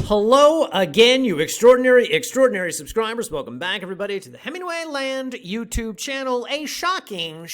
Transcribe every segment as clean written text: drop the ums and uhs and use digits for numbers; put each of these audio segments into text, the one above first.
Hello again, you extraordinary subscribers. Welcome back, everybody, to the Hemingway Land YouTube channel. A shocking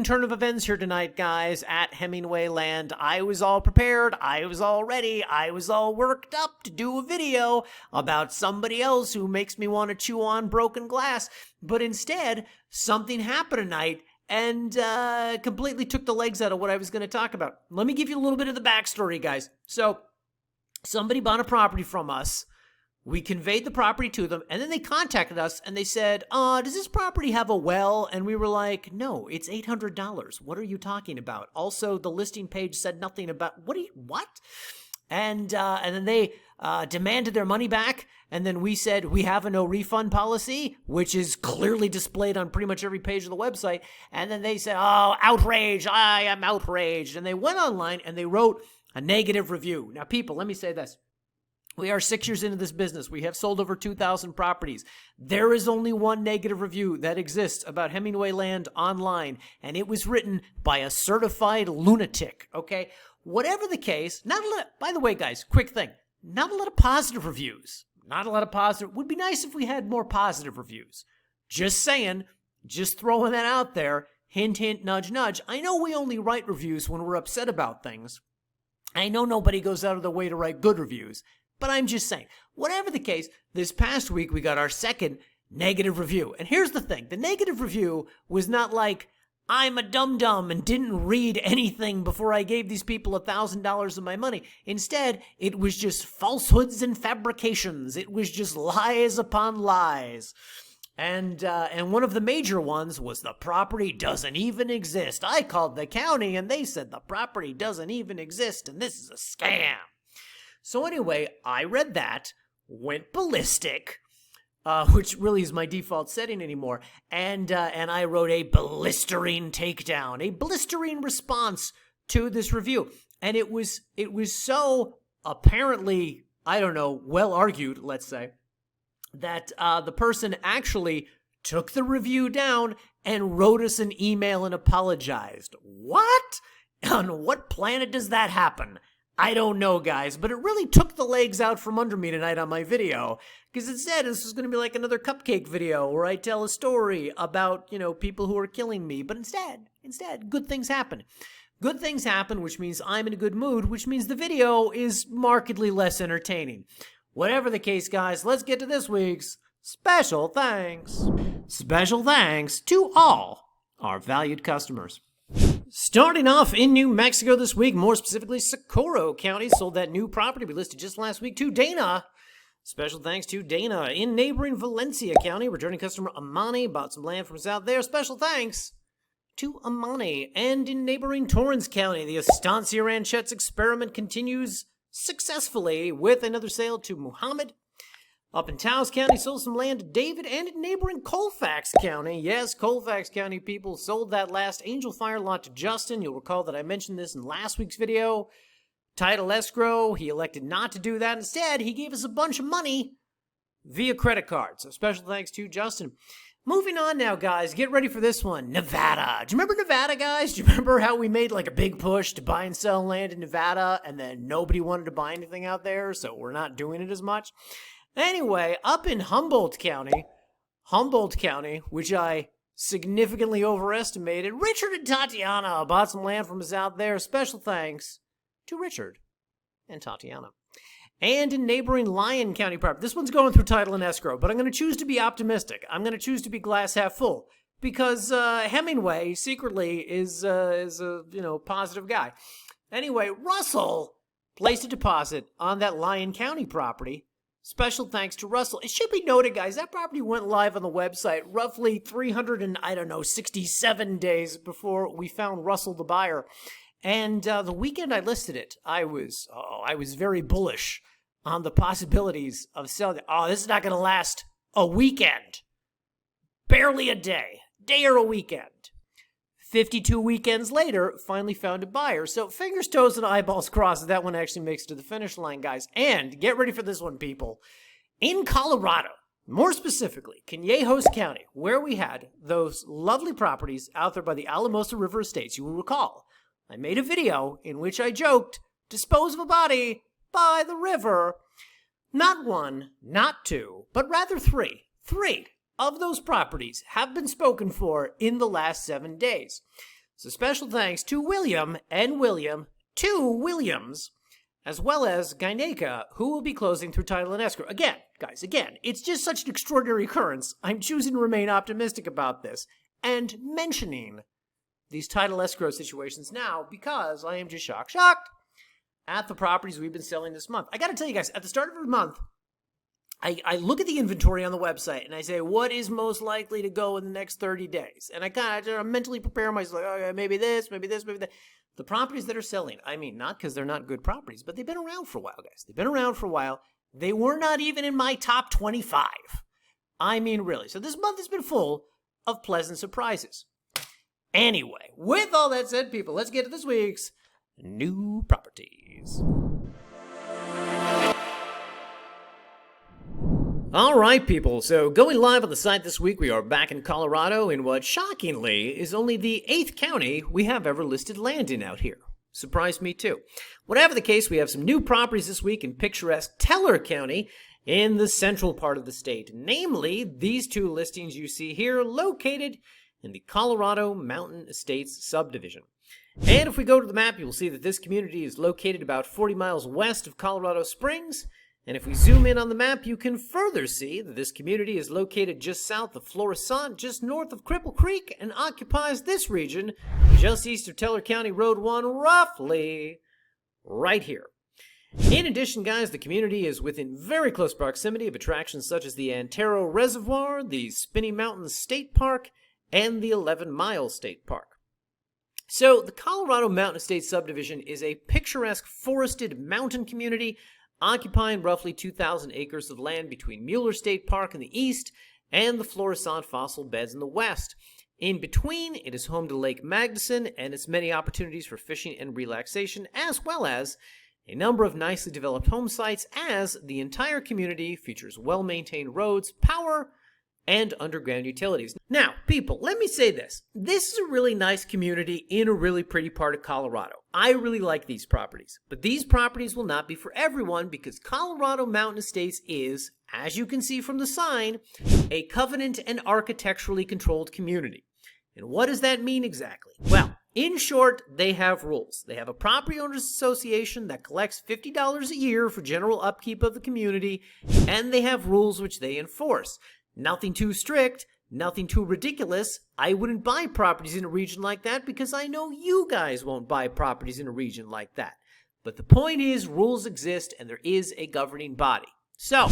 turn of events here tonight, guys, at Hemingway Land. I was all prepared. I was all ready. I was all worked up to do a video about somebody else who makes me want to chew on broken glass. But instead, something happened tonight and completely took the legs out of what I was going to talk about. Let me give you a little bit of the backstory, guys. So, somebody bought a property from us. We conveyed the property to them, and then they contacted us, and they said, does this property have a well? And we were like, no, it's $800. What are you talking about? Also, the listing page said nothing about, what? And then they demanded their money back, and then we said, we have a no refund policy, which is clearly displayed on pretty much every page of the website. And then they said, oh, outrage, I am outraged. And they went online, and they wrote a negative review. Now, people, let me say this. We are 6 years into this business. We have sold over 2,000 properties. There is only one negative review that exists about Hemingway Land online, and it was written by a certified lunatic, okay? Whatever the case, by the way, guys, quick thing. Not a lot of positive reviews. Not a lot of positive. Would be nice if we had more positive reviews. Just saying, just throwing that out there. Hint, hint, nudge, nudge. I know we only write reviews when we're upset about things. I know nobody goes out of their way to write good reviews, but I'm just saying, whatever the case, this past week we got our second negative review. And here's the thing. The negative review was not like, I'm a dum-dum and didn't read anything before I gave these people $1,000 of my money. Instead, it was just falsehoods and fabrications. It was just lies upon lies. And one of the major ones was the property doesn't even exist. I called the county and they said the property doesn't even exist and this is a scam. So anyway, I read that, went ballistic, which really is my default setting anymore, and I wrote a blistering takedown, a blistering response to this review. And it was so apparently, I don't know, well argued, let's say, that the person actually took the review down and wrote us an email and apologized. What? On what planet does that happen? I don't know, guys, but it really took the legs out from under me tonight on my video, because it said this was going to be like another cupcake video where I tell a story about, people who are killing me. But instead, good things happen. Good things happen, which means I'm in a good mood, which means the video is markedly less entertaining. Whatever the case, guys, let's get to this week's special thanks. Special thanks to all our valued customers. Starting off in New Mexico this week, more specifically Socorro County, sold that new property we listed just last week to Dana. Special thanks to Dana. In neighboring Valencia County, returning customer Amani bought some land from us out there. Special thanks to Amani. And in neighboring Torrance County, the Estancia Ranchettes experiment continues successfully with another sale to Muhammad. Up in Taos County, sold some land to David, and in neighboring Colfax County, yes, Colfax County people sold that last Angel Fire lot to Justin. You'll recall that I mentioned this in last week's video. Title escrow, he elected not to do that. Instead, he gave us a bunch of money via credit card. So special thanks to Justin. Moving on now, guys. Get ready for this one. Nevada. Do you remember Nevada, guys? Do you remember how we made like a big push to buy and sell land in Nevada, and then nobody wanted to buy anything out there, so we're not doing it as much? Anyway, up in Humboldt County, which I significantly overestimated, Richard and Tatiana bought some land from us out there. Special thanks to Richard and Tatiana. And in neighboring Lyon County property. This one's going through title and escrow, but I'm going to choose to be optimistic. I'm going to choose to be glass half full because Hemingway secretly is a positive guy. Anyway, Russell placed a deposit on that Lyon County property. Special thanks to Russell. It should be noted, guys, that property went live on the website roughly 367 days before we found Russell the buyer. And the weekend I listed it, I was very bullish on the possibilities of selling it. Oh, this is not going to last a weekend. Barely a day or a weekend. 52 weekends later, finally found a buyer. So fingers, toes, and eyeballs crossed that one actually makes it to the finish line, guys. And get ready for this one, people. In Colorado, more specifically, Canejos County, where we had those lovely properties out there by the Alamosa River Estates, you will recall, I made a video in which I joked, dispose of a body by the river. Not one, not two, but rather three. Three of those properties have been spoken for in the last 7 days. So special thanks to William and William, two Williams, as well as Gyneka, who will be closing through title and escrow. Again, guys, it's just such an extraordinary occurrence. I'm choosing to remain optimistic about this and mentioning these title escrow situations now because I am just shocked at the properties we've been selling this month. I got to tell you guys, at the start of every month, I look at the inventory on the website and I say, what is most likely to go in the next 30 days? And I mentally prepare myself, like, okay, maybe this, maybe that. The properties that are selling, I mean, not because they're not good properties, but they've been around for a while, guys. They've been around for a while. They were not even in my top 25. I mean, really. So this month has been full of pleasant surprises. Anyway, with all that said, people, let's get to this week's new properties. All right, people, so going live on the site this week, we are back in Colorado in what, shockingly, is only the 8th county we have ever listed land in out here. Surprised me, too. Whatever the case, we have some new properties this week in picturesque Teller County in the central part of the state. Namely, these two listings you see here, located in the Colorado Mountain Estates subdivision. And if we go to the map, you will see that this community is located about 40 miles west of Colorado Springs. And if we zoom in on the map, you can further see that this community is located just south of Florissant, just north of Cripple Creek, and occupies this region just east of Teller County Road 1, roughly right here. In addition, guys, the community is within very close proximity of attractions such as the Antero Reservoir, the Spinney Mountains State Park, and the 11 Mile State Park. So the Colorado Mountain Estates subdivision is a picturesque forested mountain community occupying roughly 2,000 acres of land between Mueller State Park in the east and the Florissant fossil beds in the west. In between, it is home to Lake Magnuson and its many opportunities for fishing and relaxation, as well as a number of nicely developed home sites, as the entire community features well-maintained roads, power, and underground utilities. Now, people, let me say this. This is a really nice community in a really pretty part of Colorado. I really like these properties, but these properties will not be for everyone because Colorado Mountain Estates is, as you can see from the sign, a covenant and architecturally controlled community. And what does that mean exactly? Well, in short, they have rules. They have a property owners association that collects $50 a year for general upkeep of the community, and they have rules which they enforce. Nothing too strict, nothing too ridiculous. I wouldn't buy properties in a region like that because I know you guys won't buy properties in a region like that. But the point is, rules exist and there is a governing body. So,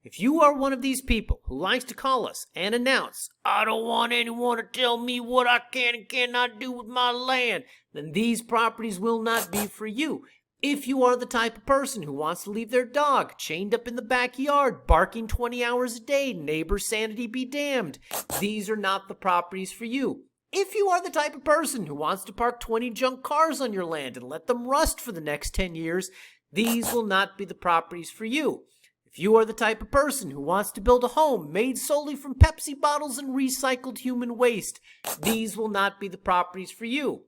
if you are one of these people who likes to call us and announce, I don't want anyone to tell me what I can and cannot do with my land, then these properties will not be for you. If you are the type of person who wants to leave their dog chained up in the backyard, barking 20 hours a day, neighbor sanity be damned, these are not the properties for you. If you are the type of person who wants to park 20 junk cars on your land and let them rust for the next 10 years, these will not be the properties for you. If you are the type of person who wants to build a home made solely from Pepsi bottles and recycled human waste, these will not be the properties for you.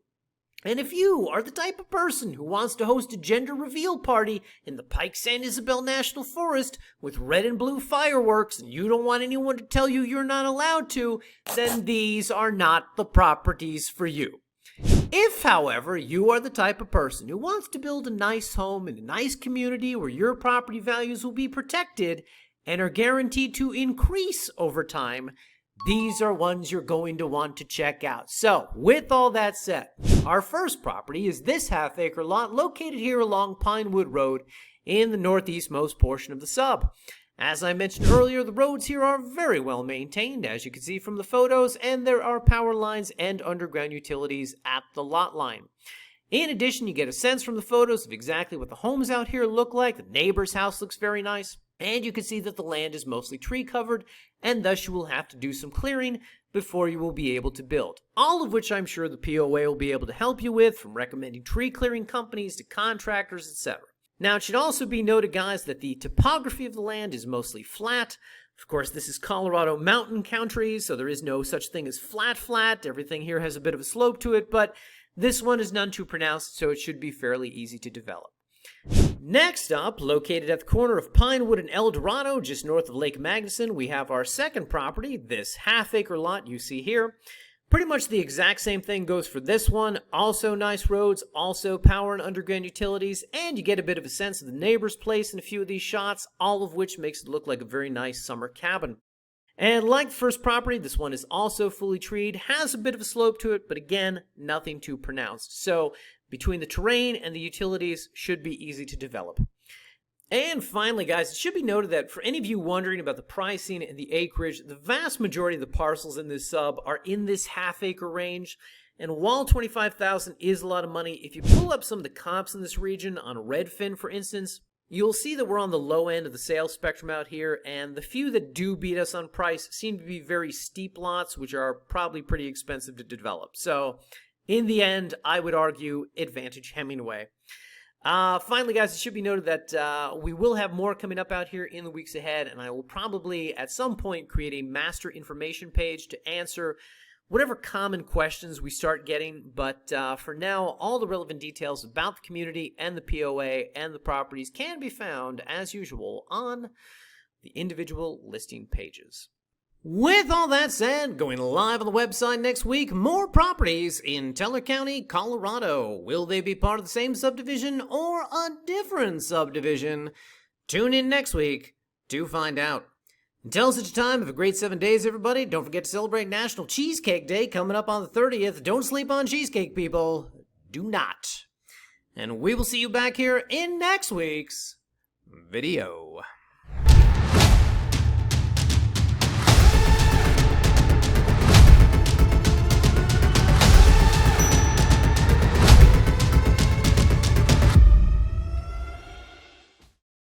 And if you are the type of person who wants to host a gender reveal party in the Pike San Isabel National Forest with red and blue fireworks and you don't want anyone to tell you you're not allowed to, then these are not the properties for you. If, however, you are the type of person who wants to build a nice home in a nice community where your property values will be protected and are guaranteed to increase over time, these are ones you're going to want to check out. So, with all that said, our first property is this half-acre lot located here along Pinewood Road in the northeastmost portion of the sub. As I mentioned earlier, the roads here are very well maintained, as you can see from the photos, and there are power lines and underground utilities at the lot line. In addition, you get a sense from the photos of exactly what the homes out here look like. The neighbor's house looks very nice. And you can see that the land is mostly tree covered, and thus you will have to do some clearing before you will be able to build. All of which I'm sure the POA will be able to help you with, from recommending tree clearing companies to contractors, etc. Now, it should also be noted, guys, that the topography of the land is mostly flat. Of course, this is Colorado mountain country, so there is no such thing as flat. Everything here has a bit of a slope to it, but this one is none too pronounced, so it should be fairly easy to develop. Next up, located at the corner of Pinewood and El Dorado, just north of Lake Magnuson, we have our second property, this half-acre lot you see here. Pretty much the exact same thing goes for this one. Also nice roads, also power and underground utilities, and you get a bit of a sense of the neighbor's place in a few of these shots, all of which makes it look like a very nice summer cabin. And like the first property, this one is also fully treed, has a bit of a slope to it, but again, nothing too pronounced. So between the terrain and the utilities, should be easy to develop. And finally, guys, it should be noted that for any of you wondering about the pricing and the acreage, the vast majority of the parcels in this sub are in this half-acre range. And while $25,000 is a lot of money, if you pull up some of the comps in this region on Redfin, for instance, you'll see that we're on the low end of the sales spectrum out here, and the few that do beat us on price seem to be very steep lots, which are probably pretty expensive to develop. So, in the end, I would argue advantage Hemingway. Finally, guys, it should be noted that we will have more coming up out here in the weeks ahead, and I will probably at some point create a master information page to answer whatever common questions we start getting. But for now, all the relevant details about the community and the POA and the properties can be found, as usual, on the individual listing pages. With all that said, going live on the website next week, more properties in Teller County, Colorado. Will they be part of the same subdivision or a different subdivision? Tune in next week to find out. Until such a time, have a great 7 days, everybody. Don't forget to celebrate National Cheesecake Day coming up on the 30th. Don't sleep on cheesecake, people. Do not. And we will see you back here in next week's video.